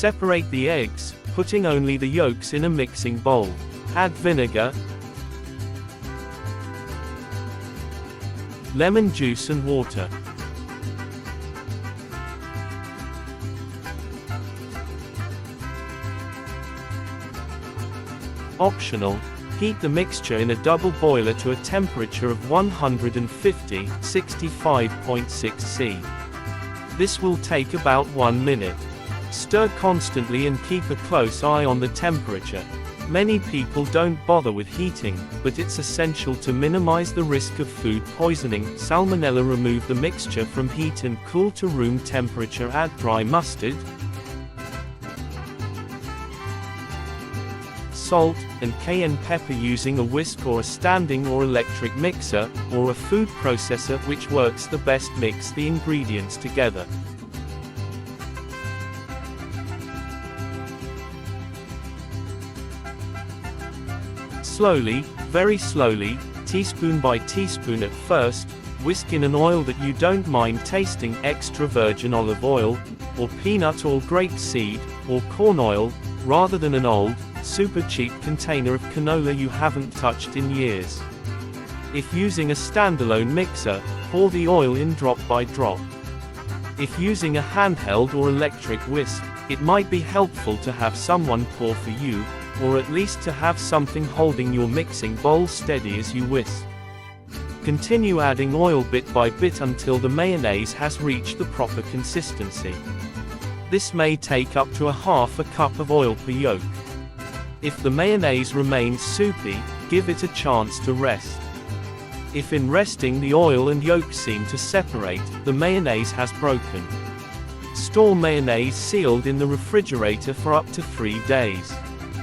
Separate the eggs, putting only the yolks in a mixing bowl. Add vinegar, lemon juice and water. Optional, heat the mixture in a double boiler to a temperature of 150-65.6 C. This will take about 1 minute. Stir constantly and keep a close eye on the temperature. Many people don't bother with heating, but it's essential to minimize the risk of food poisoning. Salmonella. Remove the mixture from heat and cool to room temperature. Add dry mustard, salt, and cayenne pepper using a whisk or a standing or electric mixer, or a food processor, which works the best. Mix the ingredients together. Slowly, very slowly, teaspoon by teaspoon at first, whisk in an oil that you don't mind tasting, extra virgin olive oil, or peanut or grapeseed, or corn oil, rather than an old, super cheap container of canola you haven't touched in years. If using a standalone mixer, pour the oil in drop by drop. If using a handheld or electric whisk, it might be helpful to have someone pour for you, or at least to have something holding your mixing bowl steady as you whisk. Continue adding oil bit by bit until the mayonnaise has reached the proper consistency. This may take up to a half a cup of oil per yolk. If the mayonnaise remains soupy, give it a chance to rest. If in resting the oil and yolk seem to separate, the mayonnaise has broken. Store mayonnaise sealed in the refrigerator for up to 3 days.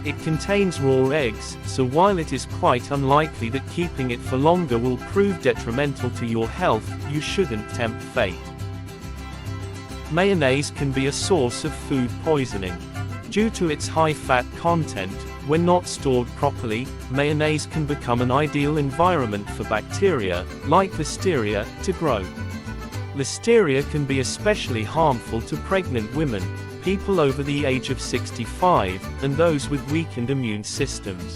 It contains raw eggs, so while it is quite unlikely that keeping it for longer will prove detrimental to your health, you shouldn't tempt fate. Mayonnaise can be a source of food poisoning. Due to its high fat content, when not stored properly, mayonnaise can become an ideal environment for bacteria, like Listeria, to grow. Listeria can be especially harmful to pregnant women, people over the age of 65, and those with weakened immune systems.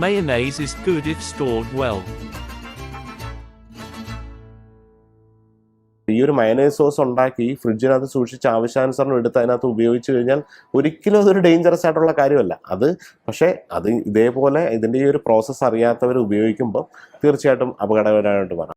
Mayonnaise is good if stored well. ഈ ഒരു mayonnaise sauce ഉണ്ടാക്കി ഫ്രിഡ്ജിനകത്ത് സൂക്ഷിച്ച് ആവശ്യാനുസരണം എടുത്ത് അതിനകത്ത് ഉപയോഗിച്ച് കഴിഞ്ഞാൽ ഒരിക്കലും അതൊരു ഡേഞ്ചറസ് ആയിട്ടുള്ള കാര്യമല്ല. പക്ഷേ ഇതേപോലെ ഇതിൻ്റെ ഈ ഒരു പ്രോസസ്സ് അറിയാത്തവർ ഉപയോഗിക്കുമ്പോൾ തീർച്ചയായിട്ടും അപകടകരമായിട്ട് മാറാം.